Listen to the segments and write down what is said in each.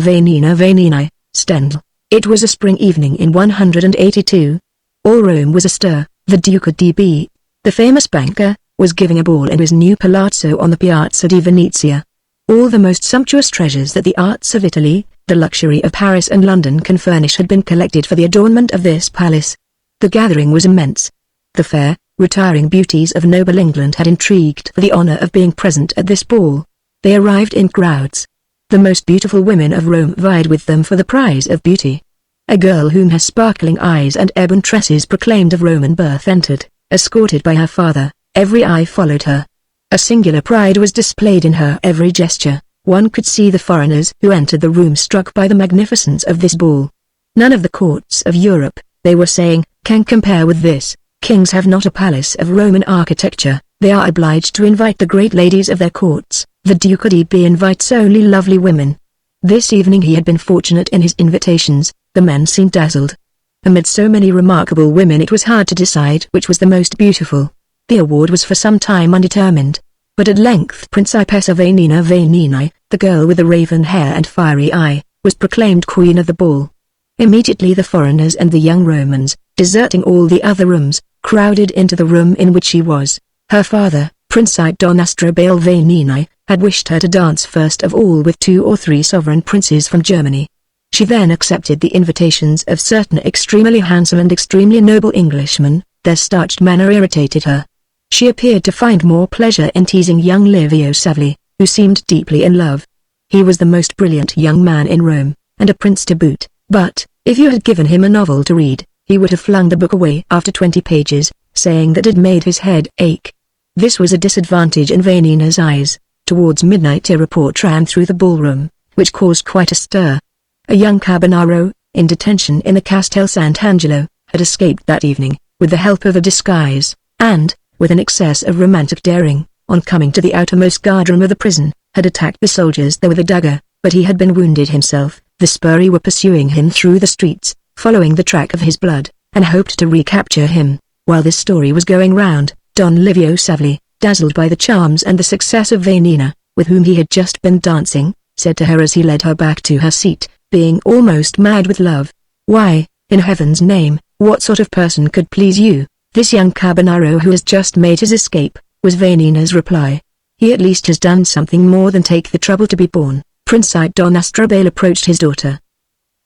Vanina Vanini, Stendhal. It was a spring evening in 182. All Rome was astir. The Duca d.B., the famous banker, was giving a ball in his new palazzo on the Piazza di Venezia. All the most sumptuous treasures that the arts of Italy, the luxury of Paris and London can furnish had been collected for the adornment of this palace. The gathering was immense. The fair, retiring beauties of noble England had intrigued for the honor of being present at this ball. They arrived in crowds. The most beautiful women of Rome vied with them for the prize of beauty. A girl whom her sparkling eyes and ebon tresses proclaimed of Roman birth entered, escorted by her father. Every eye followed her. A singular pride was displayed in her every gesture. One could see the foreigners who entered the room struck by the magnificence of this ball. None of the courts of Europe, they were saying, can compare with this. Kings have not a palace of Roman architecture. They are obliged to invite the great ladies of their courts. The Duca d.B. invites only lovely women. This evening he had been fortunate in his invitations. The men seemed dazzled. Amid so many remarkable women it was hard to decide which was the most beautiful. The award was for some time undetermined. But at length Principessa Vanina Vanini, the girl with the raven hair and fiery eye, was proclaimed queen of the ball. Immediately the foreigners and the young Romans, deserting all the other rooms, crowded into the room in which she was. Her father, Principe Don Astrobale Vanini, had wished her to dance first of all with 2 or 3 sovereign princes from Germany. She then accepted the invitations of certain extremely handsome and extremely noble Englishmen. Their starched manner irritated her. She appeared to find more pleasure in teasing young Livio Savli, who seemed deeply in love. He was the most brilliant young man in Rome, and a prince to boot, but, if you had given him a novel to read, he would have flung the book away after 20 pages, saying that it made his head ache. This was a disadvantage in Vanina's eyes. Towards midnight a report ran through the ballroom, which caused quite a stir. A young Carbonaro, in detention in the Castel Sant'Angelo, had escaped that evening, with the help of a disguise, and, with an excess of romantic daring, on coming to the outermost guardroom of the prison, had attacked the soldiers there with a dagger, but he had been wounded himself. The Spuri were pursuing him through the streets, following the track of his blood, and hoped to recapture him. While this story was going round, Don Livio Savli, dazzled by the charms and the success of Vanina, with whom he had just been dancing, said to her as he led her back to her seat, being almost mad with love, "Why, in heaven's name, what sort of person could please you? This young Carbonaro who has just made his escape," was Vanina's reply. "He at least has done something more than take the trouble to be born." Principe Don Astrobale approached his daughter.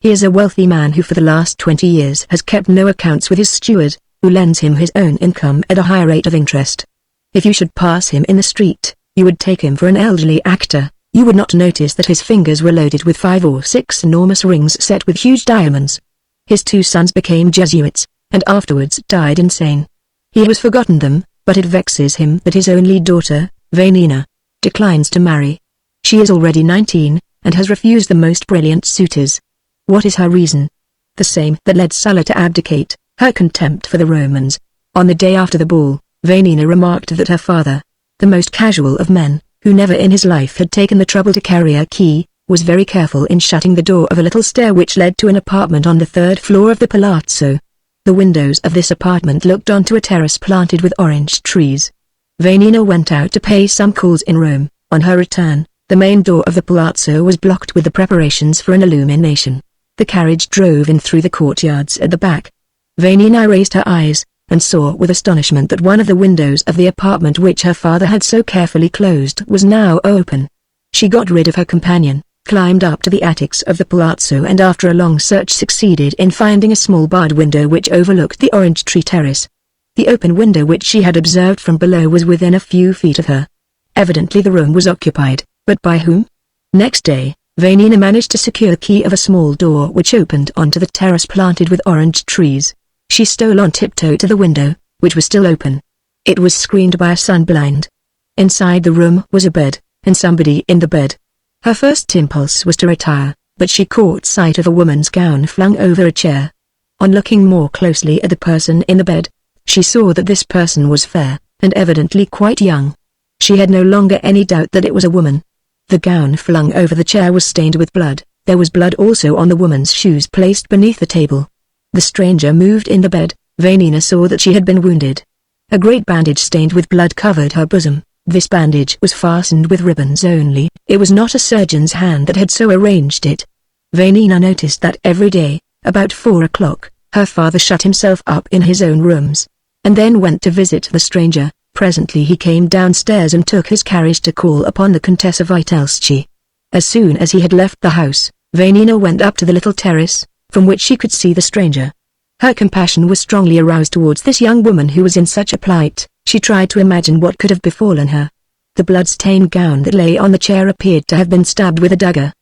"He is a wealthy man who for the last 20 years has kept no accounts with his steward, who lends him his own income at a high rate of interest. If you should pass him in the street, you would take him for an elderly actor. You would not notice that his fingers were loaded with 5 or 6 enormous rings set with huge diamonds. His 2 sons became Jesuits, and afterwards died insane. He has forgotten them, but it vexes him that his only daughter, Vanina, declines to marry. She is already 19, and has refused the most brilliant suitors. What is her reason? The same that led Sulla to abdicate, her contempt for the Romans." On the day after the ball, Vanina remarked that her father, the most casual of men, who never in his life had taken the trouble to carry a key, was very careful in shutting the door of a little stair which led to an apartment on the 3rd floor of the palazzo. The windows of this apartment looked onto a terrace planted with orange trees. Vanina went out to pay some calls in Rome. On her return, the main door of the palazzo was blocked with the preparations for an illumination. The carriage drove in through the courtyards at the back. Vanina raised her eyes, and saw with astonishment that one of the windows of the apartment which her father had so carefully closed was now open. She got rid of her companion, climbed up to the attics of the palazzo and after a long search succeeded in finding a small barred window which overlooked the orange tree terrace. The open window which she had observed from below was within a few feet of her. Evidently the room was occupied, but by whom? Next day, Vanina managed to secure the key of a small door which opened onto the terrace planted with orange trees. She stole on tiptoe to the window, which was still open. It was screened by a sunblind. Inside the room was a bed, and somebody in the bed. Her first impulse was to retire, but she caught sight of a woman's gown flung over a chair. On looking more closely at the person in the bed, she saw that this person was fair, and evidently quite young. She had no longer any doubt that it was a woman. The gown flung over the chair was stained with blood. There was blood also on the woman's shoes placed beneath the table. The stranger moved in the bed. Vanina saw that she had been wounded. A great bandage stained with blood covered her bosom. This bandage was fastened with ribbons only. It was not a surgeon's hand that had so arranged it. Vanina noticed that every day, about 4 o'clock, her father shut himself up in his own rooms, and then went to visit the stranger. Presently he came downstairs and took his carriage to call upon the Contessa Vitelsky. As soon as he had left the house, Vanina went up to the little terrace, from which she could see the stranger. Her compassion was strongly aroused towards this young woman who was in such a plight. She tried to imagine what could have befallen her. The blood-stained gown that lay on the chair appeared to have been stabbed with a dagger.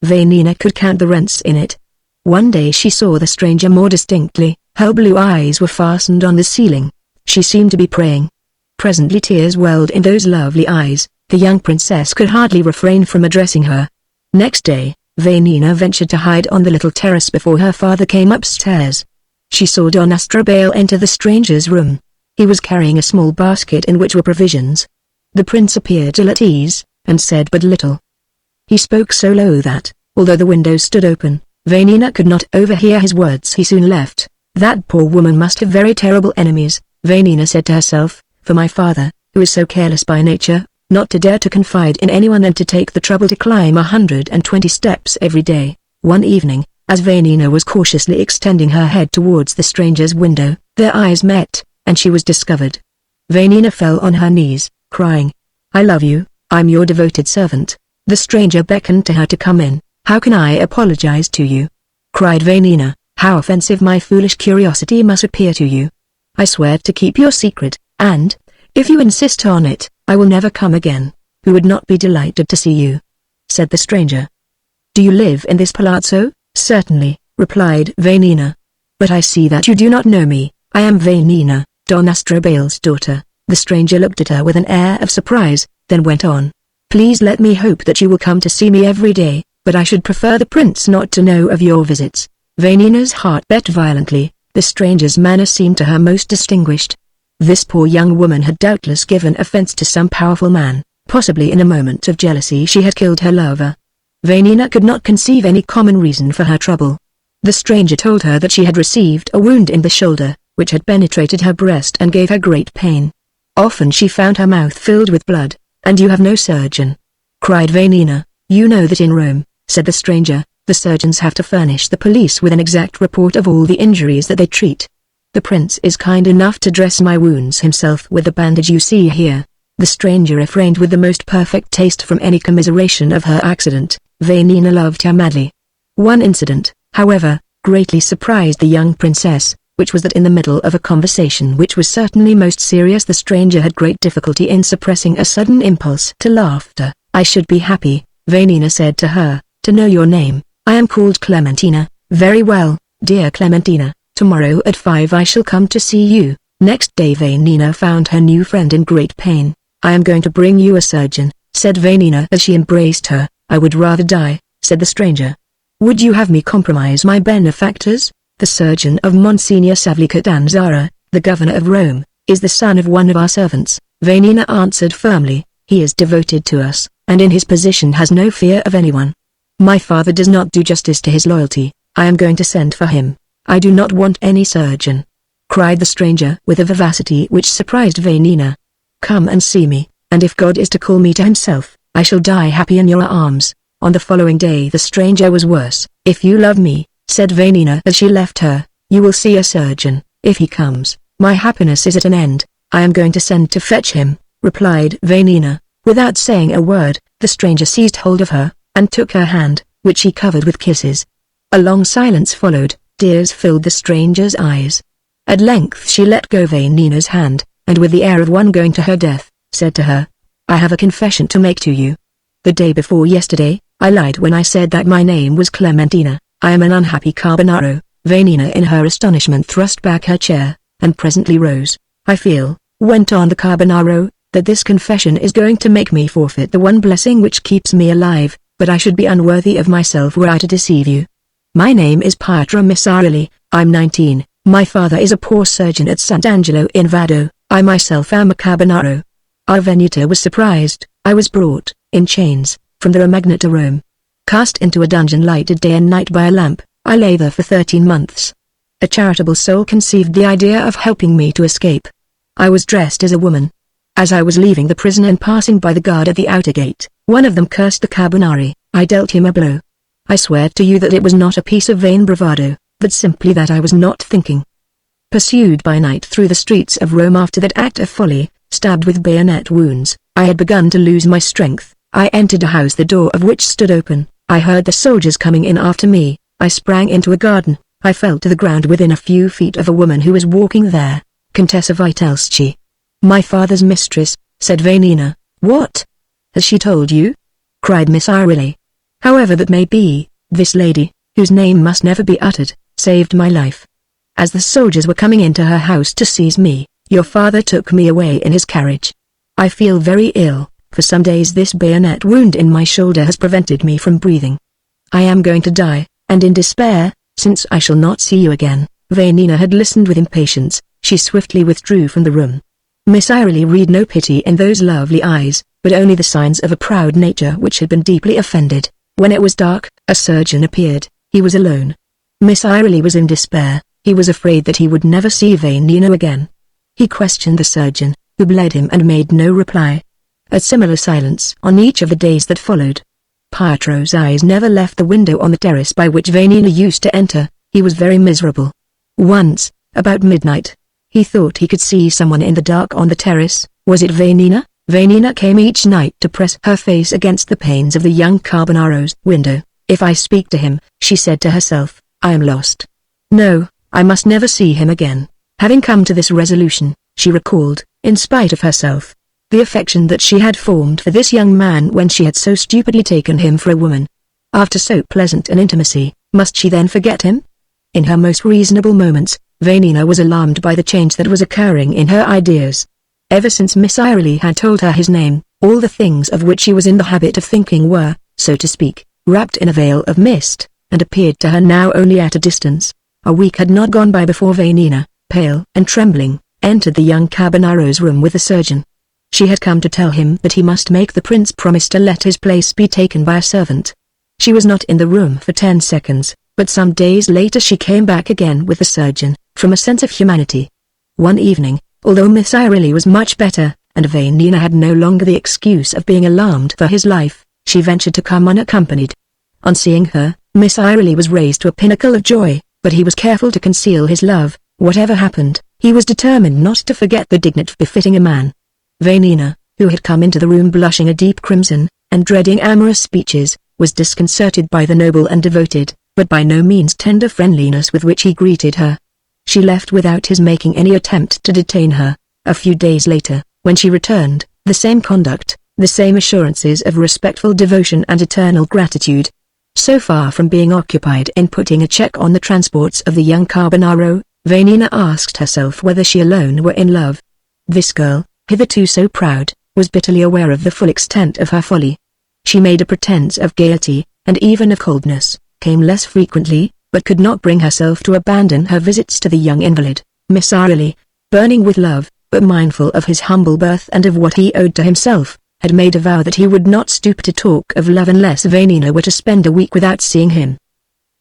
Vanina could count the rents in it. One day she saw the stranger more distinctly. Her blue eyes were fastened on the ceiling. She seemed to be praying. Presently tears welled in those lovely eyes. The young princess could hardly refrain from addressing her. Next day, Vanina ventured to hide on the little terrace before her father came upstairs. She saw Don Astrobale enter the stranger's room. He was carrying a small basket in which were provisions. The prince appeared ill at ease, and said but little. He spoke so low that, although the window stood open, Vanina could not overhear his words. He soon left. That poor woman must have very terrible enemies, Vanina said to herself, for my father, who is so careless by nature, not to dare to confide in anyone and to take the trouble to climb 120 steps every day. One evening, as Vanina was cautiously extending her head towards the stranger's window, their eyes met, and she was discovered. Vanina fell on her knees, crying, "I love you, I'm your devoted servant." The stranger beckoned to her to come in. "How can I apologize to you?" cried Vanina. "How offensive my foolish curiosity must appear to you. I swear to keep your secret, and, if you insist on it, I will never come again. Who would not be delighted to see you?" said the stranger. "Do you live in this palazzo?" "Certainly," replied Vanina. "But I see that you do not know me. I am Vanina, Don Astrobale's daughter." The stranger looked at her with an air of surprise, then went on. "Please let me hope that you will come to see me every day, but I should prefer the prince not to know of your visits." Vanina's heart beat violently. The stranger's manner seemed to her most distinguished. This poor young woman had doubtless given offense to some powerful man. Possibly in a moment of jealousy she had killed her lover. Vanina could not conceive any common reason for her trouble. The stranger told her that she had received a wound in the shoulder, which had penetrated her breast and gave her great pain. Often she found her mouth filled with blood. "And you have no surgeon?" cried Vanina. "You know that in Rome," said the stranger, "the surgeons have to furnish the police with an exact report of all the injuries that they treat. The prince is kind enough to dress my wounds himself with the bandage you see here." The stranger refrained with the most perfect taste from any commiseration of her accident. Vanina loved her madly. One incident, however, greatly surprised the young princess, which was that in the middle of a conversation which was certainly most serious the stranger had great difficulty in suppressing a sudden impulse to laughter. "I should be happy," Vanina said to her, "to know your name." "I am called Clementina." "Very well, dear Clementina, tomorrow at 5 I shall come to see you." Next day Vanina found her new friend in great pain. "I am going to bring you a surgeon," said Vanina as she embraced her. "I would rather die," said the stranger. "Would you have me compromise my benefactors?" "The surgeon of Monsignor Savlicatanzara, the governor of Rome, is the son of one of our servants," Vanina answered firmly. "He is devoted to us, and in his position has no fear of anyone. My father does not do justice to his loyalty. I am going to send for him. I do not want any surgeon," cried the stranger with a vivacity which surprised Vanina. "Come and see me, and if God is to call me to himself, I shall die happy in your arms." On the following day the stranger was worse. "If you love me," said Vanina as she left her, "you will see a surgeon. If he comes, my happiness is at an end." "I am going to send to fetch him," replied Vanina. Without saying a word, the stranger seized hold of her, and took her hand, which he covered with kisses. A long silence followed. Tears filled the stranger's eyes. At length she let go Vanina's hand, and with the air of one going to her death, said to her, "I have a confession to make to you. The day before yesterday, I lied when I said that my name was Clementina. I am an unhappy carbonaro." Vanina in her astonishment thrust back her chair, and presently rose. "I feel," went on the carbonaro, "that this confession is going to make me forfeit the one blessing which keeps me alive, but I should be unworthy of myself were I to deceive you. My name is Pietro Missarelli, I'm 19, my father is a poor surgeon at Sant'Angelo in Vado, I myself am a carbonaro." Venita was surprised. "I was brought, in chains, from the Romagna to Rome. Cast into a dungeon lighted day and night by a lamp, I lay there for 13 months. A charitable soul conceived the idea of helping me to escape. I was dressed as a woman. As I was leaving the prison and passing by the guard at the outer gate, one of them cursed the carbonari. I dealt him a blow. I swear to you that it was not a piece of vain bravado, but simply that I was not thinking. Pursued by night through the streets of Rome after that act of folly, stabbed with bayonet wounds, I had begun to lose my strength. I entered a house the door of which stood open. I heard the soldiers coming in after me. I sprang into a garden. I fell to the ground within a few feet of a woman who was walking there, Contessa Vitelschi. "My father's mistress," said Vanina. "What? Has she told you?" cried Miss Irely. "However that may be, this lady, whose name must never be uttered, saved my life. As the soldiers were coming into her house to seize me, your father took me away in his carriage. I feel very ill. For some days this bayonet wound in my shoulder has prevented me from breathing. I am going to die, and in despair, since I shall not see you again." Vanina had listened with impatience. She swiftly withdrew from the room. Miss Irely read no pity in those lovely eyes, but only the signs of a proud nature which had been deeply offended. When it was dark, a surgeon appeared. He was alone. Miss Irely was in despair. He was afraid that he would never see Vanina again. He questioned the surgeon, who bled him and made no reply. A similar silence on each of the days that followed. Pietro's eyes never left the window on the terrace by which Vanina used to enter. He was very miserable. Once, about midnight, he thought he could see someone in the dark on the terrace. Was it Vanina? Vanina came each night to press her face against the panes of the young Carbonaro's window. "If I speak to him," she said to herself, "I am lost. No, I must never see him again." Having come to this resolution, she recalled, in spite of herself, the affection that she had formed for this young man when she had so stupidly taken him for a woman. After so pleasant an intimacy, must she then forget him? In her most reasonable moments, Vanina was alarmed by the change that was occurring in her ideas. Ever since Miss Irely had told her his name, all the things of which she was in the habit of thinking were, so to speak, wrapped in a veil of mist, and appeared to her now only at a distance. A week had not gone by before Vanina, pale and trembling, entered the young Carbonaro's room with the surgeon. She had come to tell him that he must make the prince promise to let his place be taken by a servant. She was not in the room for 10 seconds, but some days later she came back again with the surgeon, from a sense of humanity. One evening, although Miss Irely was much better, and Vanina had no longer the excuse of being alarmed for his life, she ventured to come unaccompanied. On seeing her, Miss Irely was raised to a pinnacle of joy, but he was careful to conceal his love. Whatever happened, he was determined not to forget the dignity befitting a man. Vanina, who had come into the room blushing a deep crimson, and dreading amorous speeches, was disconcerted by the noble and devoted, but by no means tender friendliness with which he greeted her. She left without his making any attempt to detain her. A few days later, when she returned, the same conduct, the same assurances of respectful devotion and eternal gratitude. So far from being occupied in putting a check on the transports of the young Carbonaro, Vanina asked herself whether she alone were in love. This girl, hitherto so proud, was bitterly aware of the full extent of her folly. She made a pretense of gaiety, and even of coldness, came less frequently, but could not bring herself to abandon her visits to the young invalid. Miss Irely, burning with love, but mindful of his humble birth and of what he owed to himself, had made a vow that he would not stoop to talk of love unless Vanina were to spend a week without seeing him.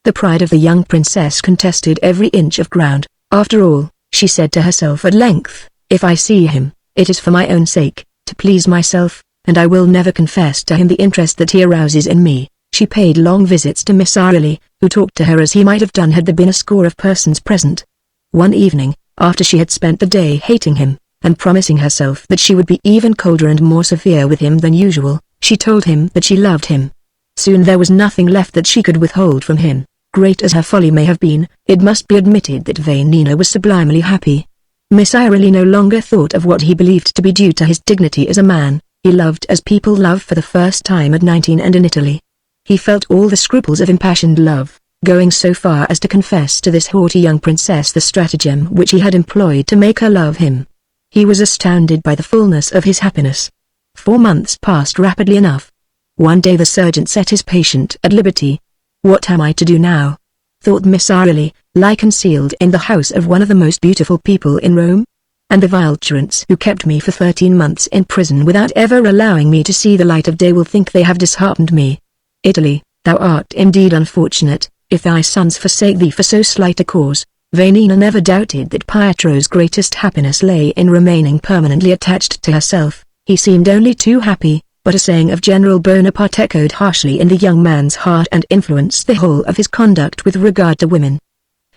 The pride of the young princess contested every inch of ground. "After all," she said to herself at length, "if I see him, it is for my own sake, to please myself, and I will never confess to him the interest that he arouses in me." She paid long visits to Miss Irely, who talked to her as he might have done had there been a score of persons present. One evening, after she had spent the day hating him, and promising herself that she would be even colder and more severe with him than usual, she told him that she loved him. Soon there was nothing left that she could withhold from him. Great as her folly may have been, it must be admitted that Vanina was sublimely happy. Miss Irely no longer thought of what he believed to be due to his dignity as a man. He loved as people love for the first time at 19 and in Italy. He felt all the scruples of impassioned love, going so far as to confess to this haughty young princess the stratagem which he had employed to make her love him. He was astounded by the fullness of his happiness. 4 months passed rapidly enough. One day the surgeon set his patient at liberty. "What am I to do now?" thought Miss Irely, "lie concealed in the house of one of the most beautiful people in Rome? And the vile tyrants who kept me for 13 months in prison without ever allowing me to see the light of day will think they have disheartened me. Italy, thou art indeed unfortunate, if thy sons forsake thee for so slight a cause." Vanina never doubted that Pietro's greatest happiness lay in remaining permanently attached to herself. He seemed only too happy, but a saying of General Bonaparte echoed harshly in the young man's heart and influenced the whole of his conduct with regard to women.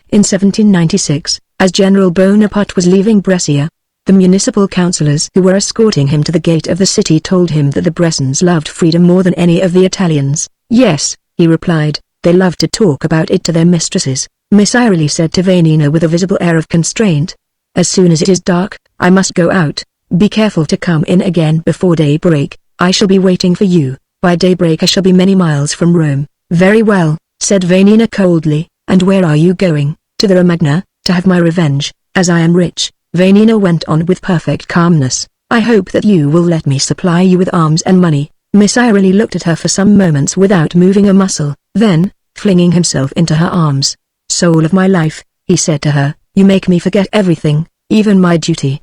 In 1796, as General Bonaparte was leaving Brescia, the municipal councillors who were escorting him to the gate of the city told him that the Brescians loved freedom more than any of the Italians. Yes, he replied, they loved to talk about it to their mistresses. Miss Irely said to Vanina with a visible air of constraint. As soon as it is dark, I must go out. Be careful to come in again before daybreak. I shall be waiting for you. By daybreak I shall be many miles from Rome. Very well, said Vanina coldly. And where are you going? To the Romagna, to have my revenge, as I am rich. Vanina went on with perfect calmness. I hope that you will let me supply you with arms and money. Miss Irely looked at her for some moments without moving a muscle. Then, flinging himself into her arms, soul of my life, he said to her, you make me forget everything, even my duty.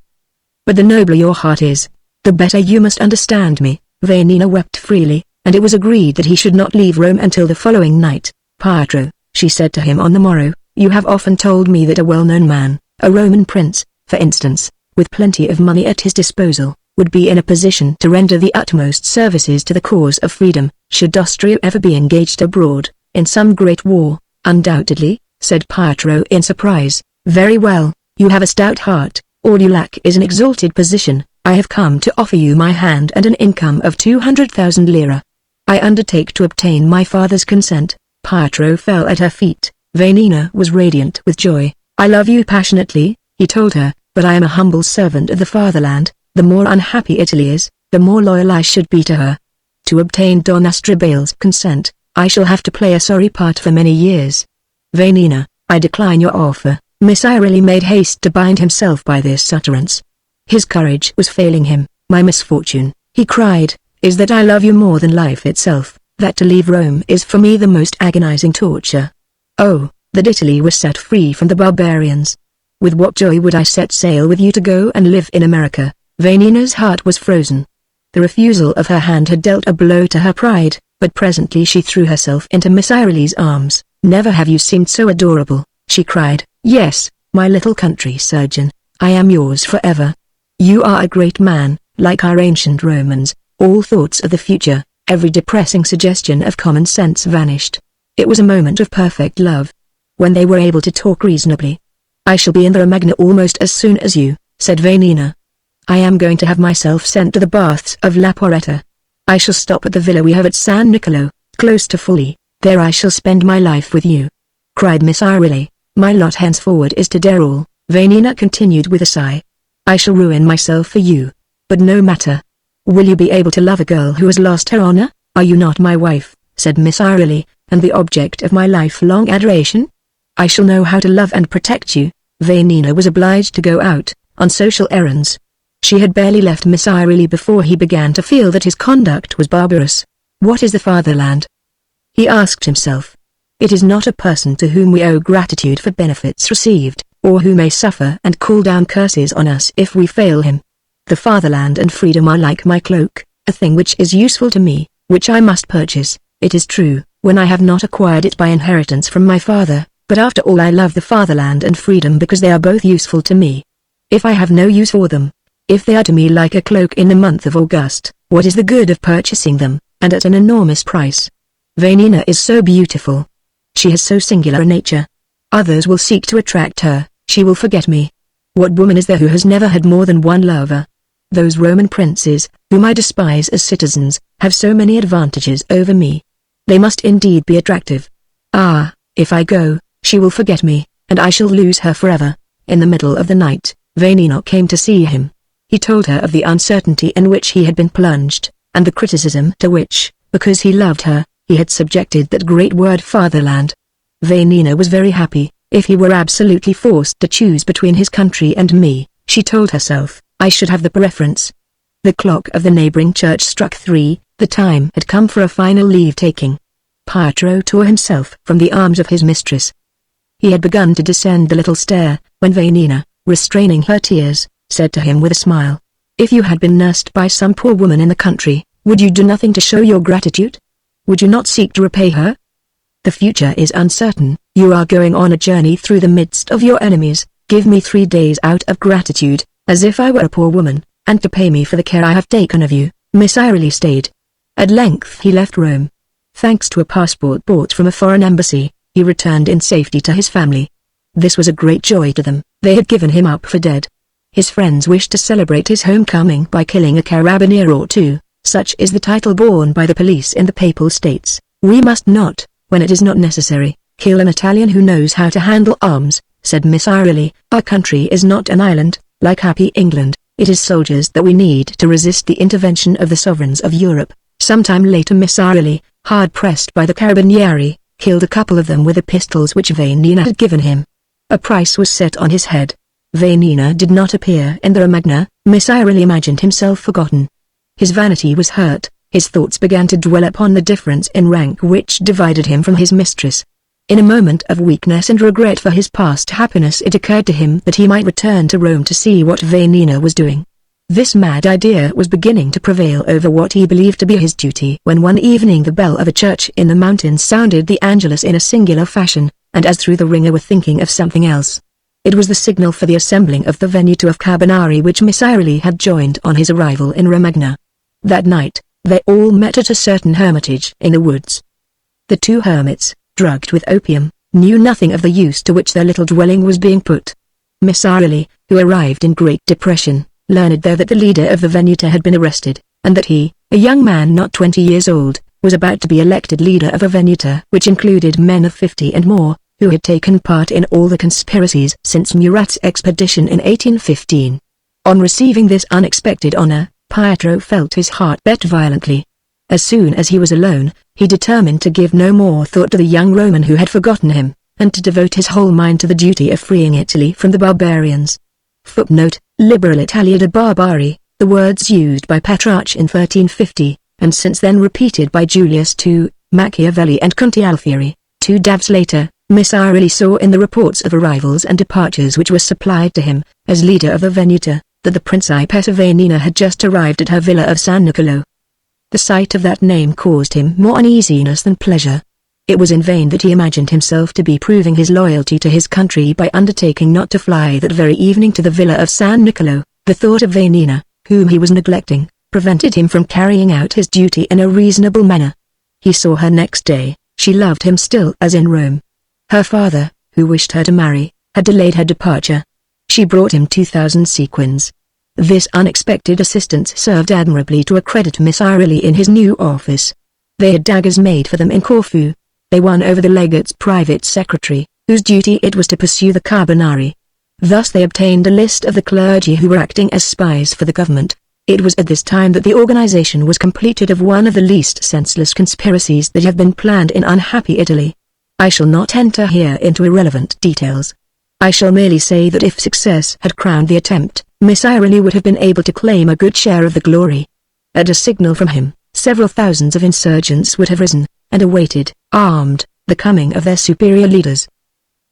But the nobler your heart is, the better you must understand me. Vanina wept freely, and it was agreed that he should not leave Rome until the following night. Pietro, she said to him on the morrow, you have often told me that a well-known man, a Roman prince, for instance, with plenty of money at his disposal, would be in a position to render the utmost services to the cause of freedom, should Austria ever be engaged abroad, in some great war. Undoubtedly, said Pietro in surprise. Very well, you have a stout heart, all you lack is an exalted position. I have come to offer you my hand and an income of 200,000 lira. I undertake to obtain my father's consent. Pietro fell at her feet. Vanina was radiant with joy. I love you passionately, he told her, but I am a humble servant of the fatherland. The more unhappy Italy is, the more loyal I should be to her. To obtain Don Astrabale's consent, I shall have to play a sorry part for many years. Vanina, I decline your offer. Miss Irely made haste to bind himself by this utterance. His courage was failing him. My misfortune, he cried, is that I love you more than life itself, that to leave Rome is for me the most agonizing torture. Oh, that Italy was set free from the barbarians. With what joy would I set sail with you to go and live in America. Vanina's heart was frozen. The refusal of her hand had dealt a blow to her pride, but presently she threw herself into Miss Irely's arms. Never have you seemed so adorable, she cried. Yes, my little country surgeon, I am yours forever. You are a great man, like our ancient Romans. All thoughts of the future, every depressing suggestion of common sense vanished. It was a moment of perfect love. When they were able to talk reasonably. I shall be in the Romagna almost as soon as you, said Vanina. I am going to have myself sent to the baths of La Porretta. I shall stop at the villa we have at San Nicolo, close to Fully. There I shall spend my life with you. Cried Miss Irely. My lot henceforward is to dare all. Vanina continued with a sigh. I shall ruin myself for you. But no matter. Will you be able to love a girl who has lost her honor? Are you not my wife, said Miss Irely, and the object of my lifelong adoration? I shall know how to love and protect you. Vanina was obliged to go out, on social errands. She had barely left Miss Irely before he began to feel that his conduct was barbarous. What is the fatherland? He asked himself. It is not a person to whom we owe gratitude for benefits received, or who may suffer and call down curses on us if we fail him. The fatherland and freedom are like my cloak, a thing which is useful to me, which I must purchase, it is true, when I have not acquired it by inheritance from my father, but after all I love the fatherland and freedom because they are both useful to me. If I have no use for them, if they are to me like a cloak in the month of August, what is the good of purchasing them, and at an enormous price? Vanina is so beautiful. She has so singular a nature. Others will seek to attract her, she will forget me. What woman is there who has never had more than one lover? Those Roman princes, whom I despise as citizens, have so many advantages over me. They must indeed be attractive. Ah, if I go, she will forget me, and I shall lose her forever. In the middle of the night, Vanina came to see him. He told her of the uncertainty in which he had been plunged, and the criticism to which, because he loved her, he had subjected that great word fatherland. Vanina was very happy. If he were absolutely forced to choose between his country and me, she told herself, I should have the preference. The clock of the neighboring church struck 3, the time had come for a final leave-taking. Pietro tore himself from the arms of his mistress. He had begun to descend the little stair, when Vanina, restraining her tears, said to him with a smile, If you had been nursed by some poor woman in the country, would you do nothing to show your gratitude? Would you not seek to repay her? The future is uncertain, you are going on a journey through the midst of your enemies, give me 3 days out of gratitude, as if I were a poor woman, and to pay me for the care I have taken of you. Miss Irely stayed, At length he left Rome. Thanks to a passport bought from a foreign embassy, he returned in safety to his family. This was a great joy to them. They had given him up for dead. His friends wished to celebrate his homecoming by killing a carabinier or two. Such is the title borne by the police in the Papal States. "We must not, when it is not necessary, kill an Italian who knows how to handle arms," said Miss Irely. "Our country is not an island, like happy England. It is soldiers that we need to resist the intervention of the sovereigns of Europe." Sometime later Miss Irely, hard pressed by the carabinieri, killed a couple of them with the pistols which Vanina had given him. A price was set on his head. Vanina did not appear in the Romagna. Miss Irely imagined himself forgotten. His vanity was hurt. His thoughts began to dwell upon the difference in rank which divided him from his mistress. In a moment of weakness and regret for his past happiness it occurred to him that he might return to Rome to see what Vanina was doing. This mad idea was beginning to prevail over what he believed to be his duty when one evening the bell of a church in the mountains sounded the Angelus in a singular fashion, and as through the ringer were thinking of something else. It was the signal for the assembling of the Veneto of Carbonari which Miss Irely had joined on his arrival in Romagna. That night, they all met at a certain hermitage in the woods. The two hermits, drugged with opium, knew nothing of the use to which their little dwelling was being put. Miss Irely, who arrived in great depression, learned there that the leader of the Veneto had been arrested, and that he, a young man not 20 years old, was about to be elected leader of a Veneto which included men of 50 and more, who had taken part in all the conspiracies since Murat's expedition in 1815. On receiving this unexpected honor, Pietro felt his heart beat violently. As soon as he was alone, he determined to give no more thought to the young Roman who had forgotten him, and to devote his whole mind to the duty of freeing Italy from the barbarians. Footnote: Liberal Italia de Barbari, the words used by Petrarch in 1350, and since then repeated by Julius II, Machiavelli and Conte Alfieri. 2 days later, Miss Irely saw in the reports of arrivals and departures which were supplied to him, as leader of the Veneto, that the Principessa Vanina had just arrived at her villa of San Nicolo. The sight of that name caused him more uneasiness than pleasure. It was in vain that he imagined himself to be proving his loyalty to his country by undertaking not to fly that very evening to the villa of San Nicolo. The thought of Vanina, whom he was neglecting, prevented him from carrying out his duty in a reasonable manner. He saw her next day. She loved him still as in Rome. Her father, who wished her to marry, had delayed her departure. She brought him 2,000 sequins. This unexpected assistance served admirably to accredit Miss Irely in his new office. They had daggers made for them in Corfu. They won over the legate's private secretary, whose duty it was to pursue the Carbonari. Thus they obtained a list of the clergy who were acting as spies for the government. It was at this time that the organization was completed of one of the least senseless conspiracies that have been planned in unhappy Italy. I shall not enter here into irrelevant details. I shall merely say that if success had crowned the attempt, Miss Irely would have been able to claim a good share of the glory. At a signal from him, several thousands of insurgents would have risen, and awaited, armed, the coming of their superior leaders.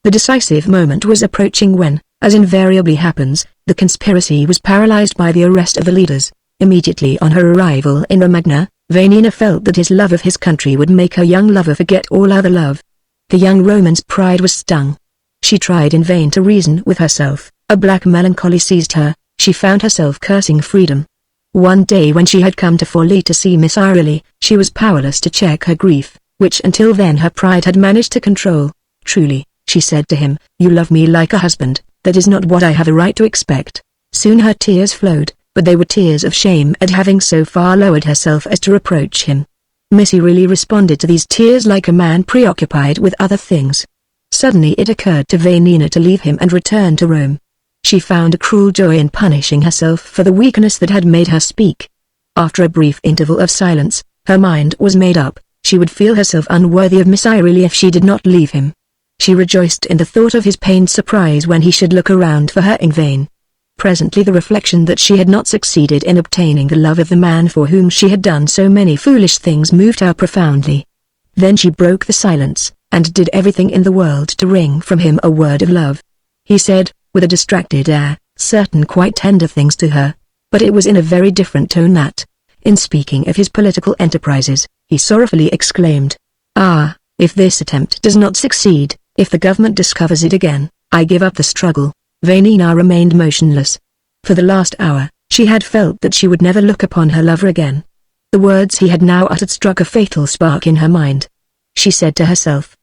The decisive moment was approaching when, as invariably happens, the conspiracy was paralyzed by the arrest of the leaders. Immediately on her arrival in Romagna, Vanina felt that his love of his country would make her young lover forget all other love. The young Roman's pride was stung. She tried in vain to reason with herself. A black melancholy seized her. She found herself cursing freedom. One day when she had come to Forlì to see Miss Irely, she was powerless to check her grief, which until then her pride had managed to control. "Truly," she said to him, "you love me like a husband. That is not what I have a right to expect." Soon her tears flowed, but they were tears of shame at having so far lowered herself as to reproach him. Miss Irely responded to these tears like a man preoccupied with other things. Suddenly it occurred to Vanina to leave him and return to Rome. She found a cruel joy in punishing herself for the weakness that had made her speak. After a brief interval of silence, her mind was made up. She would feel herself unworthy of Miss Irely if she did not leave him. She rejoiced in the thought of his pained surprise when he should look around for her in vain. Presently the reflection that she had not succeeded in obtaining the love of the man for whom she had done so many foolish things moved her profoundly. Then she broke the silence, and did everything in the world to wring from him a word of love. He said, with a distracted air, certain quite tender things to her, but it was in a very different tone that, in speaking of his political enterprises, he sorrowfully exclaimed, "Ah, if this attempt does not succeed, if the government discovers it again, I give up the struggle." Vanina remained motionless. For the last hour, she had felt that she would never look upon her lover again. The words he had now uttered struck a fatal spark in her mind. She said to herself,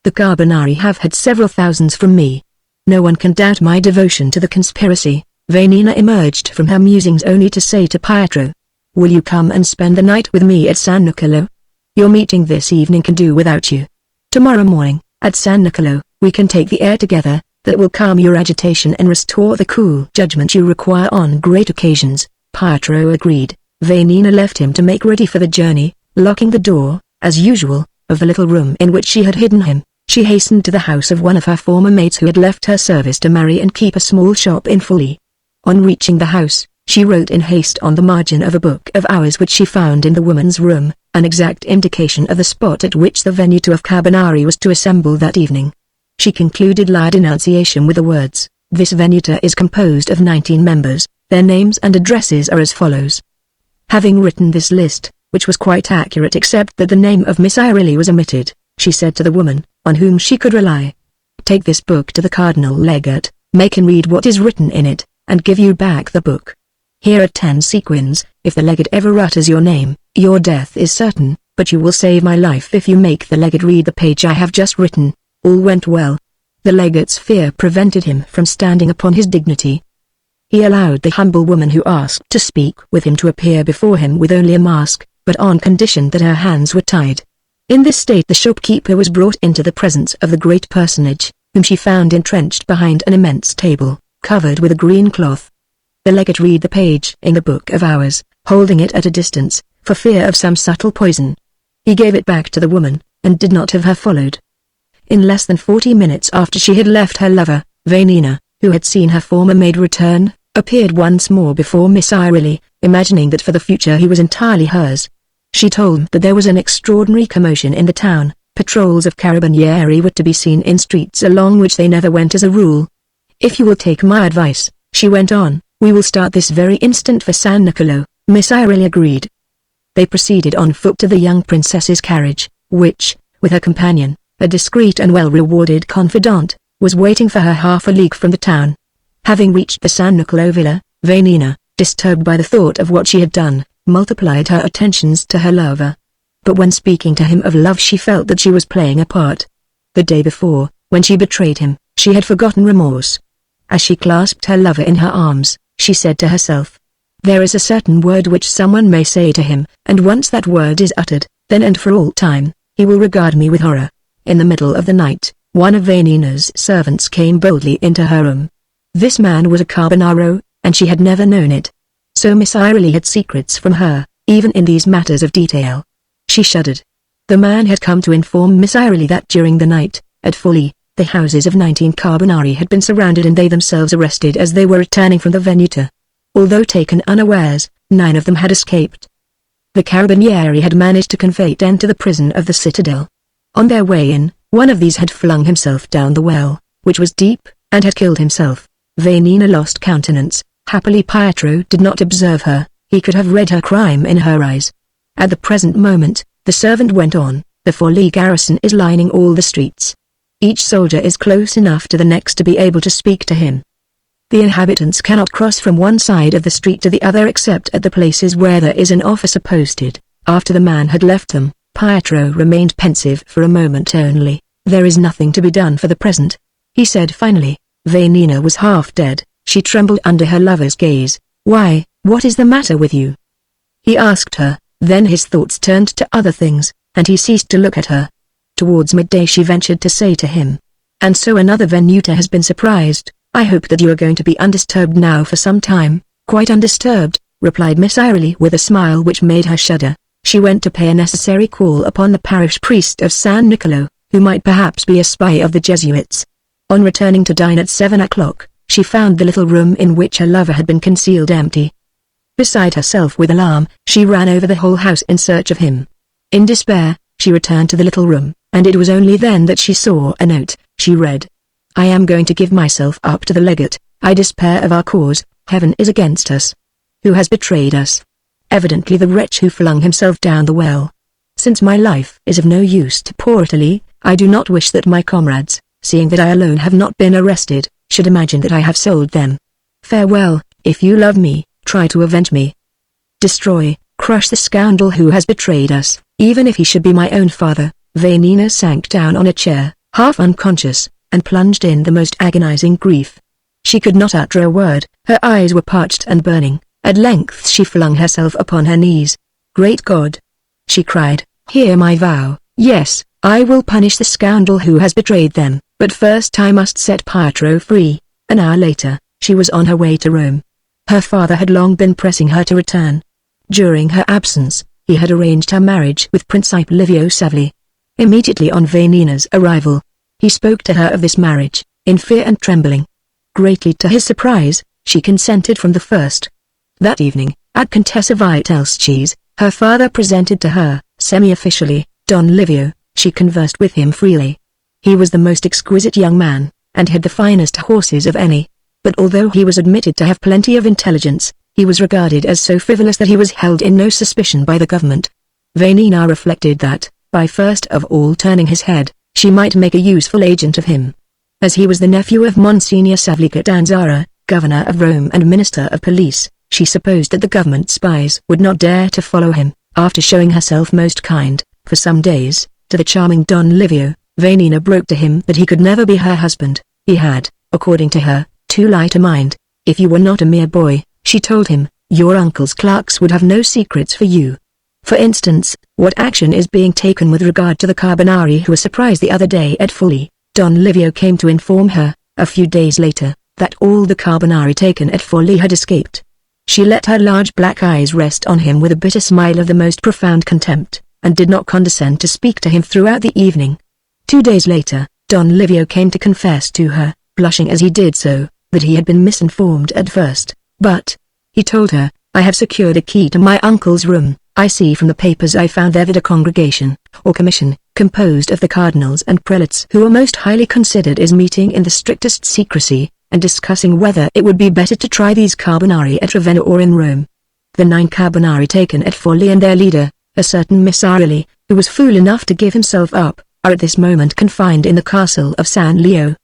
"The Carbonari have had several thousands from me. No one can doubt my devotion to the conspiracy." Vanina emerged from her musings only to say to Pietro, "Will you come and spend the night with me at San Nicolo? Your meeting this evening can do without you. Tomorrow morning, at San Nicolo, we can take the air together. That will calm your agitation and restore the cool judgment you require on great occasions." Pietro agreed. Vanina left him to make ready for the journey, locking the door, as usual, of the little room in which she had hidden him. She hastened to the house of one of her former maids who had left her service to marry and keep a small shop in Fully. On reaching the house, she wrote in haste on the margin of a book of hours which she found in the woman's room, an exact indication of the spot at which the Venuta of Carbonari was to assemble that evening. She concluded la denunciation with the words, "This Venuta is composed of 19 members, their names and addresses are as follows." Having written this list, which was quite accurate except that the name of Miss Irilli was omitted, she said to the woman, on whom she could rely, "Take this book to the Cardinal Legate, make him read what is written in it, and give you back the book. Here are 10 sequins. If the legate ever utters your name, your death is certain, but you will save my life if you make the legate read the page I have just written." All went well. The legate's fear prevented him from standing upon his dignity. He allowed the humble woman who asked to speak with him to appear before him with only a mask, but on condition that her hands were tied. In this state the shopkeeper was brought into the presence of the great personage, whom she found entrenched behind an immense table, covered with a green cloth. The legate read the page in the Book of Hours, holding it at a distance, for fear of some subtle poison. He gave it back to the woman, and did not have her followed. In less than 40 minutes after she had left her lover, Vanina, who had seen her former maid return, appeared once more before Miss Irilli, imagining that for the future he was entirely hers. She told him that there was an extraordinary commotion in the town. Patrols of carabinieri were to be seen in streets along which they never went as a rule. "If you will take my advice," she went on, "we will start this very instant for San Nicolo." Miss Irilli agreed. They proceeded on foot to the young princess's carriage, which, with her companion, a discreet and well-rewarded confidant, was waiting for her half a league from the town. Having reached the San Nicolo villa, Vanina, disturbed by the thought of what she had done, multiplied her attentions to her lover. But when speaking to him of love she felt that she was playing a part. The day before, when she betrayed him, she had forgotten remorse. As she clasped her lover in her arms, she said to herself, "There is a certain word which someone may say to him, and once that word is uttered, then and for all time, he will regard me with horror." In the middle of the night, one of Vanina's servants came boldly into her room. This man was a Carbonaro, and she had never known it. So Miss Irilli had secrets from her, even in these matters of detail. She shuddered. The man had come to inform Miss Irilli that during the night, at Fully, the houses of 19 Carbonari had been surrounded and they themselves arrested as they were returning from the Venuta. Although taken unawares, 9 of them had escaped. The carabinieri had managed to convey 10 to the prison of the citadel. On their way in, one of these had flung himself down the well, which was deep, and had killed himself. Vanina lost countenance. Happily Pietro did not observe her. He could have read her crime in her eyes. At the present moment, the servant went on, the Forlì garrison is lining all the streets. Each soldier is close enough to the next to be able to speak to him. The inhabitants cannot cross from one side of the street to the other except at the places where there is an officer posted. After the man had left them, Pietro remained pensive for a moment only. "There is nothing to be done for the present," he said finally. Vanina was half dead. She trembled under her lover's gaze. "Why, what is the matter with you?" he asked her. Then his thoughts turned to other things, and he ceased to look at her. Towards midday she ventured to say to him, "And so another Venuta has been surprised. I hope that you are going to be undisturbed now for some time." "Quite undisturbed," replied Miss Irilli with a smile which made her shudder. She went to pay a necessary call upon the parish priest of San Nicolo, who might perhaps be a spy of the Jesuits. On returning to dine at 7 o'clock, she found the little room in which her lover had been concealed empty. Beside herself with alarm, she ran over the whole house in search of him. In despair, she returned to the little room, and it was only then that she saw a note. She read, "I am going to give myself up to the legate. I despair of our cause. Heaven is against us. Who has betrayed us? Evidently the wretch who flung himself down the well. Since my life is of no use to poor Italy, I do not wish that my comrades, seeing that I alone have not been arrested, should imagine that I have sold them. Farewell. If you love me, try to avenge me. Destroy, crush the scoundrel who has betrayed us, even if he should be my own father." Vanina sank down on a chair, half unconscious, and plunged in the most agonizing grief. She could not utter a word, her eyes were parched and burning. At length she flung herself upon her knees. "Great God!" she cried, "hear my vow. Yes, I will punish the scoundrel who has betrayed them, but first I must set Pietro free." An hour later, she was on her way to Rome. Her father had long been pressing her to return. During her absence, he had arranged her marriage with Principe Livio Savli. Immediately on Vanina's arrival, he spoke to her of this marriage, in fear and trembling. Greatly to his surprise, she consented from the first. That evening, at Contessa Vitelleschi's, her father presented to her, semi-officially, Don Livio. She conversed with him freely. He was the most exquisite young man, and had the finest horses of any. But although he was admitted to have plenty of intelligence, he was regarded as so frivolous that he was held in no suspicion by the government. Vanina reflected that, by first of all turning his head, she might make a useful agent of him. As he was the nephew of Monsignor Savli Catanzaro, governor of Rome and minister of police, she supposed that the government spies would not dare to follow him. After showing herself most kind, for some days, to the charming Don Livio, Vanina broke to him that he could never be her husband. He had, according to her, too light a mind. "If you were not a mere boy," she told him, "your uncle's clerks would have no secrets for you. For instance, what action is being taken with regard to the Carbonari who were surprised the other day at Forlì?" Don Livio came to inform her, a few days later, that all the Carbonari taken at Forlì had escaped. She let her large black eyes rest on him with a bitter smile of the most profound contempt, and did not condescend to speak to him throughout the evening. 2 days later, Don Livio came to confess to her, blushing as he did so, that he had been misinformed at first. "But," he told her, "I have secured a key to my uncle's room. I see from the papers I found there that a congregation, or commission, composed of the cardinals and prelates who are most highly considered is meeting in the strictest secrecy, and discussing whether it would be better to try these Carbonari at Ravenna or in Rome. The 9 Carbonari taken at Forlì and their leader, a certain Missarelli, who was fool enough to give himself up, are at this moment confined in the castle of San Leo.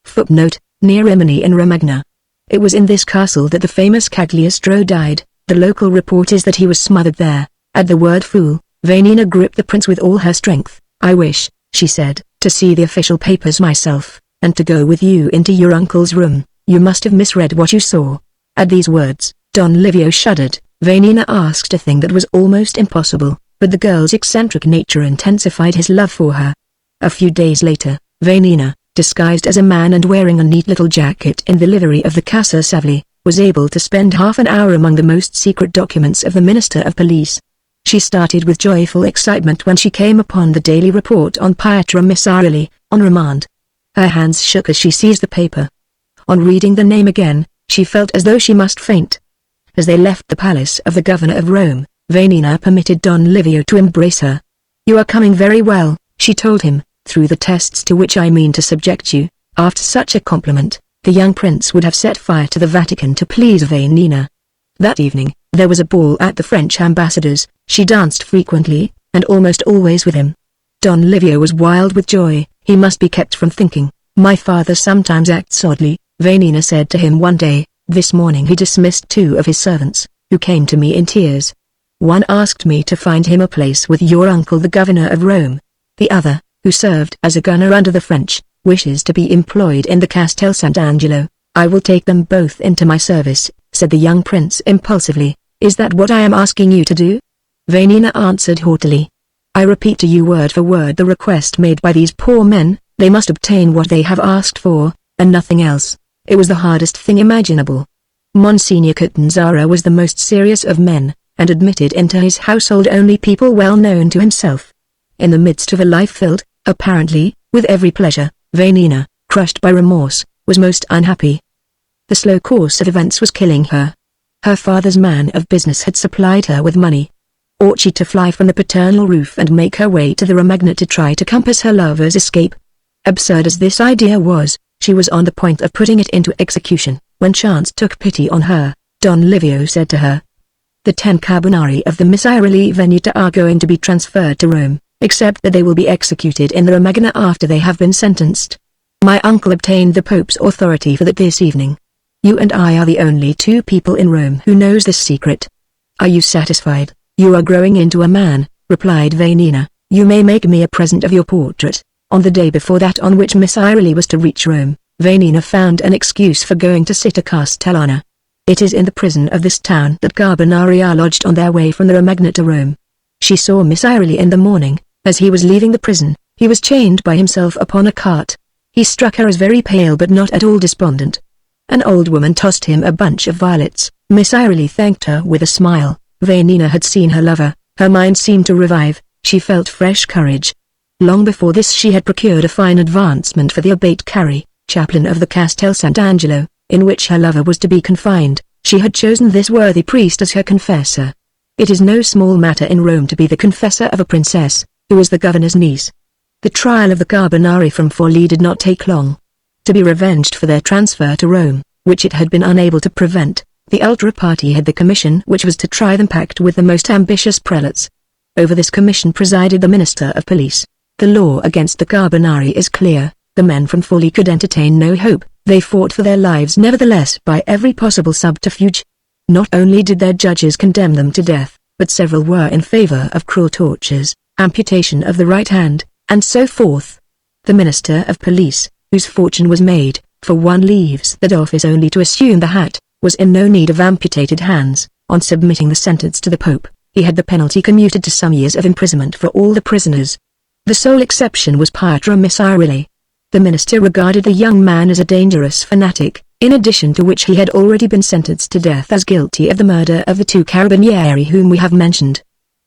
Footnote, near Rimini in Romagna. It was in this castle that the famous Cagliostro died. The local report is that he was smothered there. At the word fool, Vanina gripped the prince with all her strength. "I wish," she said, "to see the official papers myself, and to go with you into your uncle's room. You must have misread what you saw." At these words, Don Livio shuddered. Vanina asked a thing that was almost impossible, but the girl's eccentric nature intensified his love for her. A few days later, Vanina, disguised as a man and wearing a neat little jacket in the livery of the Casa Savli, was able to spend half an hour among the most secret documents of the Minister of Police. She started with joyful excitement when she came upon the daily report on Pietro Missarelli, on remand. Her hands shook as she seized the paper. On reading the name again, she felt as though she must faint. As they left the palace of the governor of Rome, Vanina permitted Don Livio to embrace her. "You are coming very well," she told him, "through the tests to which I mean to subject you." After such a compliment, the young prince would have set fire to the Vatican to please Vanina. That evening, there was a ball at the French ambassador's. She danced frequently, and almost always with him. Don Livio was wild with joy. He must be kept from thinking. "My father sometimes acts oddly," Vanina said to him one day. "This morning he dismissed 2 of his servants, who came to me in tears. One asked me to find him a place with your uncle the governor of Rome. The other, who served as a gunner under the French, wishes to be employed in the Castel Sant'Angelo. I will take them both into my service," said the young prince impulsively. "Is that what I am asking you to do?" Vanina answered haughtily. "I repeat to you word for word the request made by these poor men. They must obtain what they have asked for, and nothing else." It was the hardest thing imaginable. Monsignor Catanzaro was the most serious of men, and admitted into his household only people well known to himself. In the midst of a life filled, apparently, with every pleasure, Vanina, crushed by remorse, was most unhappy. The slow course of events was killing her. Her father's man of business had supplied her with money. Ought she to fly from the paternal roof and make her way to the Romagna to try to compass her lover's escape? Absurd as this idea was, she was on the point of putting it into execution, when chance took pity on her. Don Livio said to her, "The 10 Carbonari of the Missarelli Venuta are going to be transferred to Rome, except that they will be executed in the Romagna after they have been sentenced. My uncle obtained the Pope's authority for that this evening. You and I are the only 2 people in Rome who knows this secret. Are you satisfied?" "You are growing into a man," replied Vanina. "You may make me a present of your portrait." On the day before that on which Miss Irely was to reach Rome, Vanina found an excuse for going to Città Castellana. It is in the prison of this town that Carbonari are lodged on their way from the Romagna to Rome. She saw Miss Irely in the morning. As he was leaving the prison, he was chained by himself upon a cart. He struck her as very pale but not at all despondent. An old woman tossed him a bunch of violets. Miss Irely thanked her with a smile. Vanina had seen her lover. Her mind seemed to revive. She felt fresh courage. Long before this she had procured a fine advancement for the Abate Cari, chaplain of the Castel Sant'Angelo, in which her lover was to be confined. She had chosen this worthy priest as her confessor. It is no small matter in Rome to be the confessor of a princess, who was the governor's niece. The trial of the Carbonari from Forlì did not take long. To be revenged for their transfer to Rome, which it had been unable to prevent, the Ultra Party had the commission which was to try them packed with the most ambitious prelates. Over this commission presided the Minister of Police. The law against the Carbonari is clear. The men from Forlì could entertain no hope. They fought for their lives nevertheless by every possible subterfuge. Not only did their judges condemn them to death, but several were in favor of cruel tortures, amputation of the right hand, and so forth. The Minister of Police, whose fortune was made, for one leaves that office only to assume the hat, was in no need of amputated hands. On submitting the sentence to the Pope, he had the penalty commuted to some years of imprisonment for all the prisoners. The sole exception was Pietro Miss Irely. The minister regarded the young man as a dangerous fanatic, in addition to which he had already been sentenced to death as guilty of the murder of the two carabinieri whom we have mentioned.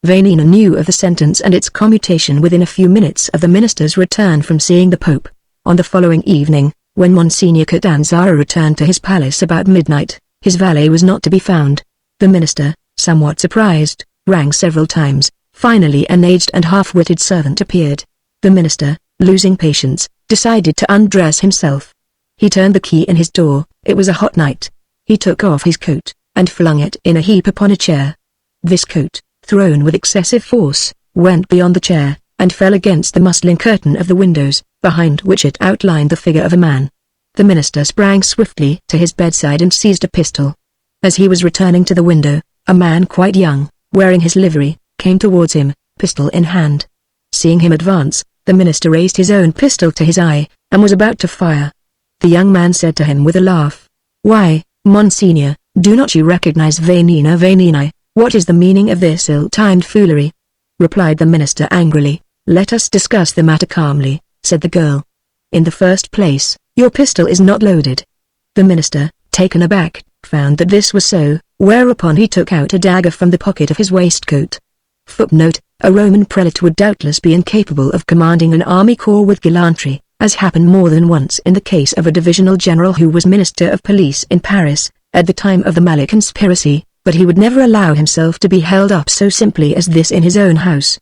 Vanina knew of the sentence and its commutation within a few minutes of the minister's return from seeing the Pope. On the following evening, when Monsignor Catanzaro returned to his palace about midnight, his valet was not to be found. The minister, somewhat surprised, rang several times. Finally an aged and half-witted servant appeared. The minister, losing patience, decided to undress himself. He turned the key in his door. It was a hot night. He took off his coat, and flung it in a heap upon a chair. This coat, thrown with excessive force, went beyond the chair, and fell against the muslin curtain of the windows, behind which it outlined the figure of a man. The minister sprang swiftly to his bedside and seized a pistol. As he was returning to the window, a man quite young, wearing his livery, came towards him, pistol in hand. Seeing him advance, the minister raised his own pistol to his eye, and was about to fire. The young man said to him with a laugh, "Why, Monsignor, do not you recognize Vanina Vanini? What is the meaning of this ill-timed foolery?" Replied the minister angrily. "Let us discuss the matter calmly," said the girl. "In the first place, your pistol is not loaded." The minister, taken aback, found that this was so, whereupon he took out a dagger from the pocket of his waistcoat. Footnote: a Roman prelate would doubtless be incapable of commanding an army corps with gallantry, as happened more than once in the case of a divisional general who was Minister of Police in Paris, at the time of the Mali conspiracy, but he would never allow himself to be held up so simply as this in his own house.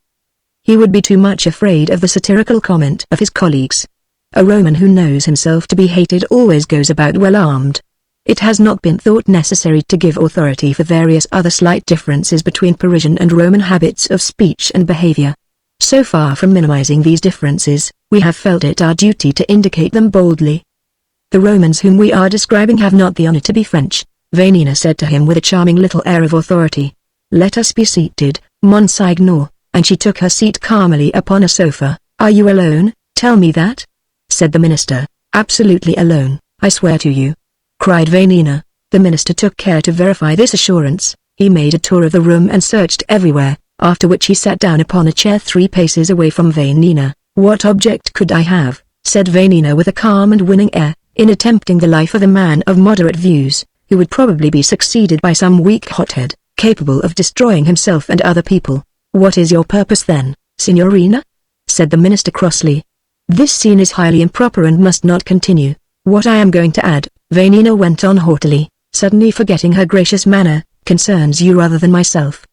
He would be too much afraid of the satirical comment of his colleagues. A Roman who knows himself to be hated always goes about well armed. It has not been thought necessary to give authority for various other slight differences between Parisian and Roman habits of speech and behavior. So far from minimizing these differences, we have felt it our duty to indicate them boldly. "The Romans whom we are describing have not the honor to be French," Vanina said to him with a charming little air of authority. "Let us be seated, Monsignor," and she took her seat calmly upon a sofa. "Are you alone? Tell me that," said the minister. "Absolutely alone, I swear to you," cried Vanina. The minister took care to verify this assurance. He made a tour of the room and searched everywhere, after which he sat down upon a chair 3 paces away from Vanina. "What object could I have," said Vanina with a calm and winning air, "in attempting the life of a man of moderate views, who would probably be succeeded by some weak hothead, capable of destroying himself and other people?" "What is your purpose then, signorina?" said the minister crossly. "This scene is highly improper and must not continue. What I am going to add," Vanina went on haughtily, suddenly forgetting her gracious manner, "concerns you rather than myself.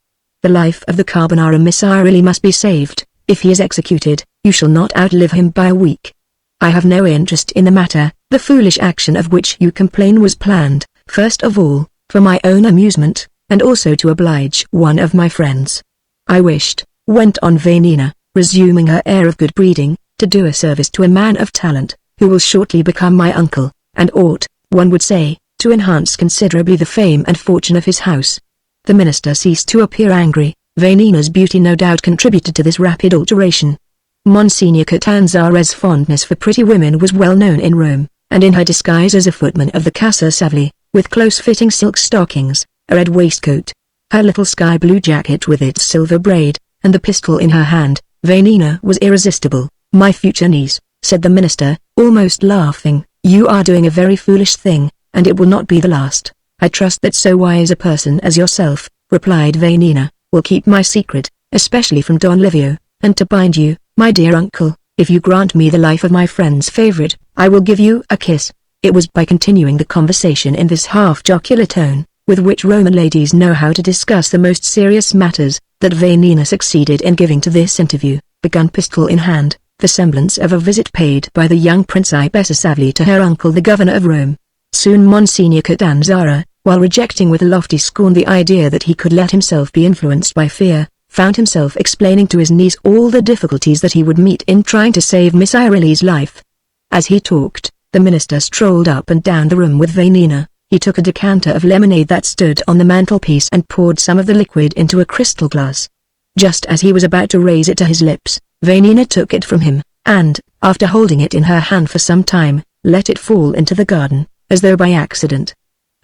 The life of the Carbonara Missile must be saved. If he is executed, you shall not outlive him by a week. I have no interest in the matter. The foolish action of which you complain was planned, first of all, for my own amusement, and also to oblige one of my friends. I wished," went on Vanina, resuming her air of good breeding, "to do a service to a man of talent, who will shortly become my uncle, and ought, one would say, to enhance considerably the fame and fortune of his house." The minister ceased to appear angry. Vanina's beauty no doubt contributed to this rapid alteration. Monsignor Catanzare's fondness for pretty women was well known in Rome, and in her disguise as a footman of the Casa Savli, with close-fitting silk stockings, a red waistcoat, her little sky-blue jacket with its silver braid, and the pistol in her hand, Vanina was irresistible. "My future niece," said the minister, almost laughing, "you are doing a very foolish thing, and it will not be the last." "I trust that so wise a person as yourself," replied Vanina, "will keep my secret, especially from Don Livio, and to bind you, my dear uncle, if you grant me the life of my friend's favorite, I will give you a kiss." It was by continuing the conversation in this half-jocular tone, with which Roman ladies know how to discuss the most serious matters, that Vanina succeeded in giving to this interview, begun pistol in hand, the semblance of a visit paid by the young Principessa Savli to her uncle the governor of Rome. Soon Monsignor Catanzaro, while rejecting with lofty scorn the idea that he could let himself be influenced by fear, found himself explaining to his niece all the difficulties that he would meet in trying to save Miss Ireli's life. As he talked, the minister strolled up and down the room with Vanina. He took a decanter of lemonade that stood on the mantelpiece and poured some of the liquid into a crystal glass. Just as he was about to raise it to his lips, Vanina took it from him, and, after holding it in her hand for some time, let it fall into the garden, as though by accident.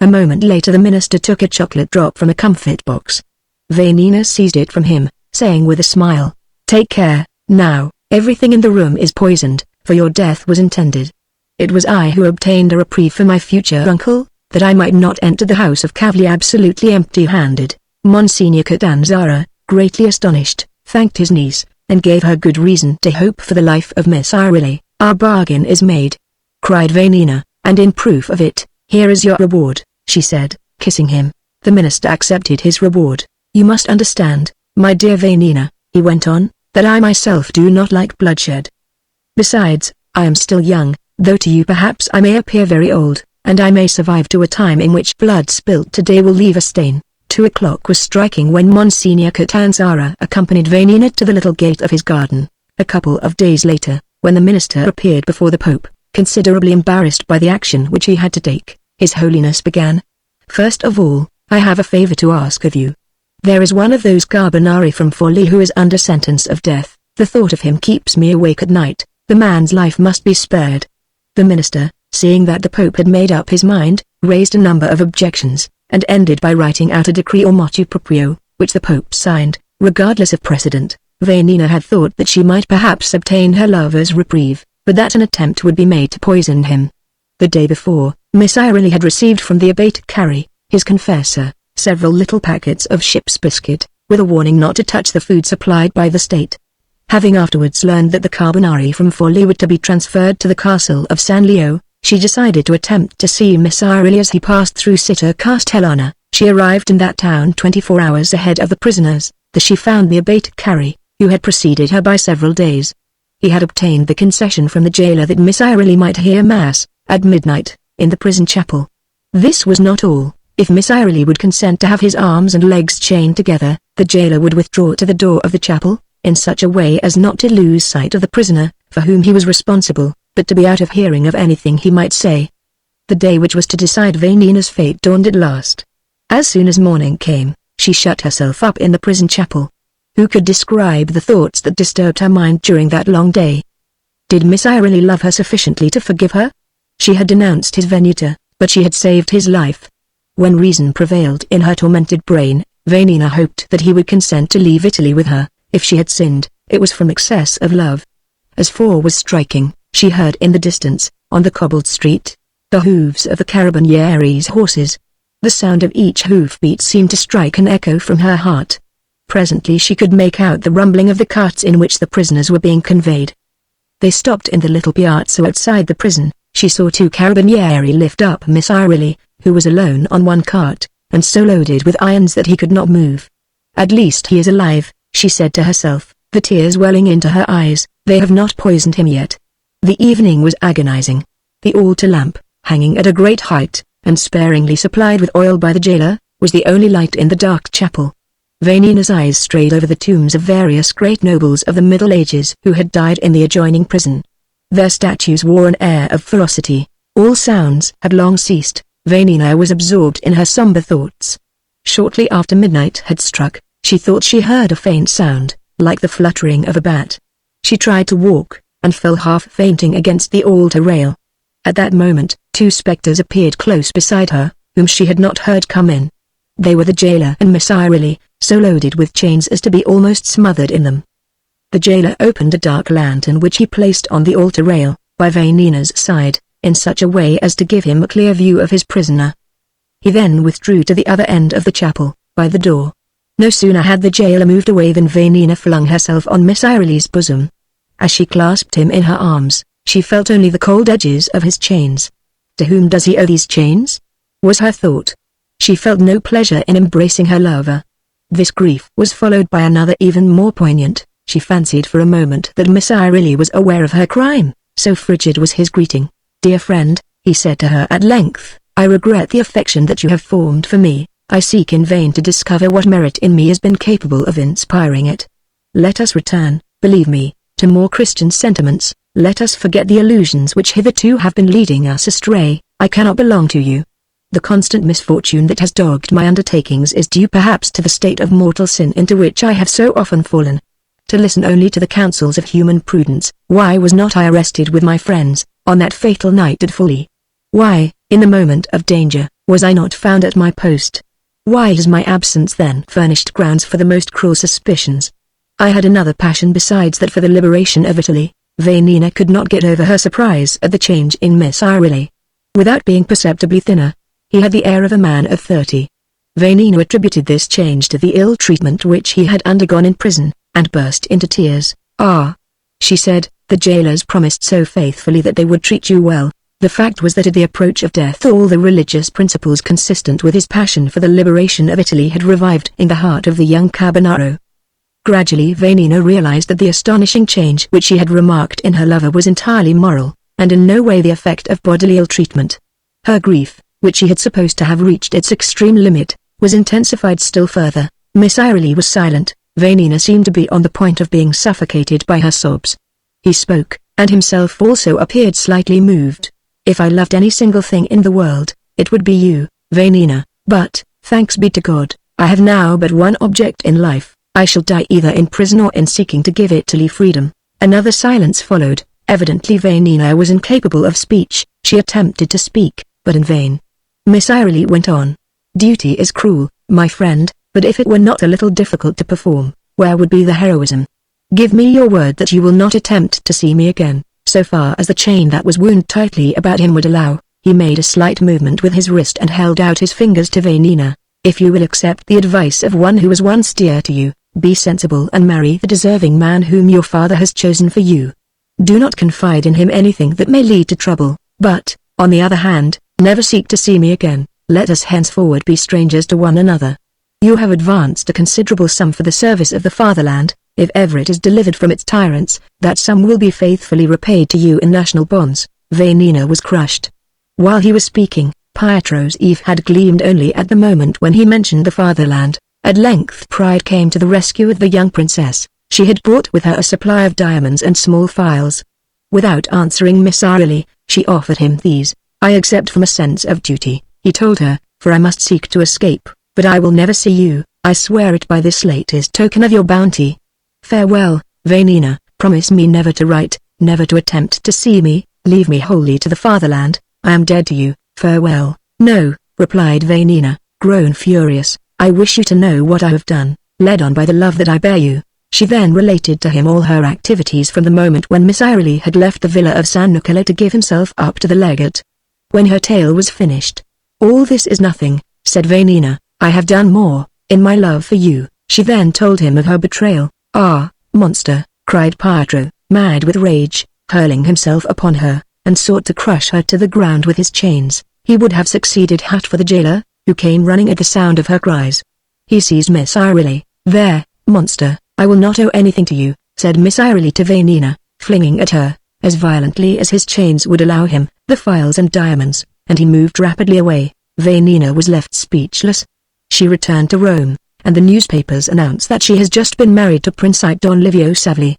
A moment later the minister took a chocolate drop from a comfit box. Vanina seized it from him, saying with a smile, "Take care, now, everything in the room is poisoned, for your death was intended. It was I who obtained a reprieve for my future uncle, that I might not enter the house of Cavalier absolutely empty-handed." Monsignor Catanzaro, greatly astonished, thanked his niece, and gave her good reason to hope for the life of Miss Ireli. "Our bargain is made," cried Vanina, "and in proof of it, here is your reward," she said, kissing him. The minister accepted his reward. "You must understand, my dear Vanina," he went on, "that I myself do not like bloodshed. Besides, I am still young, though to you perhaps I may appear very old, and I may survive to a time in which blood spilt today will leave a stain." 2 o'clock was striking when Monsignor Catanzaro accompanied Vanina to the little gate of his garden. A couple of days later, when the minister appeared before the Pope, considerably embarrassed by the action which he had to take, His Holiness began. "First of all, I have a favor to ask of you. There is one of those Carbonari from Forlì who is under sentence of death. The thought of him keeps me awake at night. The man's life must be spared." The minister, seeing that the Pope had made up his mind, raised a number of objections, and ended by writing out a decree or motu proprio, which the Pope signed, regardless of precedent. Vanina had thought that she might perhaps obtain her lover's reprieve, but that an attempt would be made to poison him. The day before, Miss Ireli had received from the Abate Carri, his confessor, several little packets of ship's biscuit, with a warning not to touch the food supplied by the state. Having afterwards learned that the Carbonari from Forlì were to be transferred to the castle of San Leo, she decided to attempt to see Miss Ireli as he passed through Città Castellana. She arrived in that town 24 hours ahead of the prisoners. There she found the Abate Carri, who had preceded her by several days. He had obtained the concession from the jailer that Miss Ireli might hear Mass, at midnight, in the prison chapel. This was not all. If Miss Ireli would consent to have his arms and legs chained together, the jailer would withdraw to the door of the chapel, in such a way as not to lose sight of the prisoner, for whom he was responsible, but to be out of hearing of anything he might say. The day which was to decide Vanina's fate dawned at last. As soon as morning came, she shut herself up in the prison chapel. Who could describe the thoughts that disturbed her mind during that long day? Did Miss Ireli love her sufficiently to forgive her? She had denounced his Venuta, but she had saved his life. When reason prevailed in her tormented brain, Vanina hoped that he would consent to leave Italy with her. If she had sinned, it was from excess of love. As 4 was striking, she heard in the distance, on the cobbled street, the hooves of the Carabiniere's horses. The sound of each hoofbeat seemed to strike an echo from her heart. Presently she could make out the rumbling of the carts in which the prisoners were being conveyed. They stopped in the little piazza outside the prison. She saw 2 Carabinieri lift up Miss Ireli, who was alone on one cart, and so loaded with irons that he could not move. "At least he is alive," she said to herself, the tears welling into her eyes. "They have not poisoned him yet." The evening was agonizing. The altar lamp, hanging at a great height, and sparingly supplied with oil by the jailer, was the only light in the dark chapel. Vanina's eyes strayed over the tombs of various great nobles of the Middle Ages who had died in the adjoining prison. Their statues wore an air of ferocity. All sounds had long ceased. Vanina was absorbed in her somber thoughts. Shortly after midnight had struck, She thought she heard a faint sound, like the fluttering of a bat. She tried to walk, and fell half fainting against the altar rail. At that moment, two spectres appeared close beside her, whom she had not heard come in. They were the jailer and Miss Irely, so loaded with chains as to be almost smothered in them. The jailer opened a dark lantern which he placed on the altar rail, by Vanina's side, in such a way as to give him a clear view of his prisoner. He then withdrew to the other end of the chapel, by the door. No sooner had the jailer moved away than Vanina flung herself on Miss Irely's bosom. As she clasped him in her arms, she felt only the cold edges of his chains. To whom does he owe these chains? Was her thought. She felt no pleasure in embracing her lover. This grief was followed by another even more poignant. She fancied for a moment that Miss Irely was aware of her crime, so frigid was his greeting. "Dear friend," he said to her at length, "I regret the affection that you have formed for me. I seek in vain to discover what merit in me has been capable of inspiring it. Let us return, believe me, to more Christian sentiments. Let us forget the illusions which hitherto have been leading us astray. I cannot belong to you. The constant misfortune that has dogged my undertakings is due perhaps to the state of mortal sin into which I have so often fallen. To listen only to the counsels of human prudence, why was not I arrested with my friends, on that fatal night at Fully? Why, in the moment of danger, was I not found at my post? Why has my absence then furnished grounds for the most cruel suspicions? I had another passion besides that for the liberation of Italy." Vanina could not get over her surprise at the change in Miss Irely. Without being perceptibly thinner, he had the air of a man of 30. Vanina attributed this change to the ill treatment which he had undergone in prison, and burst into tears. "Ah," she said, "the jailers promised so faithfully that they would treat you well." The fact was that at the approach of death all the religious principles consistent with his passion for the liberation of Italy had revived in the heart of the young Carbonaro. Gradually Vanina realized that the astonishing change which she had remarked in her lover was entirely moral, and in no way the effect of bodily ill-treatment. Her grief, which she had supposed to have reached its extreme limit, was intensified still further. Miss Irely was silent. Vanina seemed to be on the point of being suffocated by her sobs. He spoke, and himself also appeared slightly moved. "If I loved any single thing in the world, it would be you, Vanina, but, thanks be to God, I have now but one object in life. I shall die either in prison or in seeking to give Italy freedom." Another silence followed. Evidently Vanina was incapable of speech. She attempted to speak, but in vain. Miss Irely went on. "Duty is cruel, my friend, but if it were not a little difficult to perform, where would be the heroism? Give me your word that you will not attempt to see me again." So far as the chain that was wound tightly about him would allow, he made a slight movement with his wrist and held out his fingers to Vanina. "If you will accept the advice of one who was once dear to you, be sensible and marry the deserving man whom your father has chosen for you. Do not confide in him anything that may lead to trouble, but, on the other hand, never seek to see me again. Let us henceforward be strangers to one another. You have advanced a considerable sum for the service of the fatherland. If ever it is delivered from its tyrants, that sum will be faithfully repaid to you in national bonds." Vanina was crushed. While he was speaking, Pietro's eve had gleamed only at the moment when he mentioned the fatherland. At length pride came to the rescue of the young princess. She had brought with her a supply of diamonds and small phials. Without answering Miss Irely, she offered him these. "I accept from a sense of duty," he told her, "for I must seek to escape, but I will never see you. I swear it by this latest token of your bounty. Farewell, Vanina, promise me never to write, never to attempt to see me, leave me wholly to the fatherland. I am dead to you, farewell." "No," replied Vanina, grown furious, "I wish you to know what I have done, led on by the love that I bear you." She then related to him all her activities from the moment when Miss Irely had left the villa of San Nicola to give himself up to the legate. When her tale was finished, "All this is nothing," said Vanina, "I have done more, in my love for you." She then told him of her betrayal. "Ah, monster!" cried Pietro, mad with rage, hurling himself upon her, and sought to crush her to the ground with his chains. He would have succeeded but for the jailer, who came running at the sound of her cries. He seized Miss Irely. "There, monster, I will not owe anything to you," said Miss Irely to Vanina, flinging at her, as violently as his chains would allow him, the phials and diamonds, and he moved rapidly away. Vanina was left speechless. She returned to Rome, and the newspapers announced that she has just been married to Prince Don Livio Savli.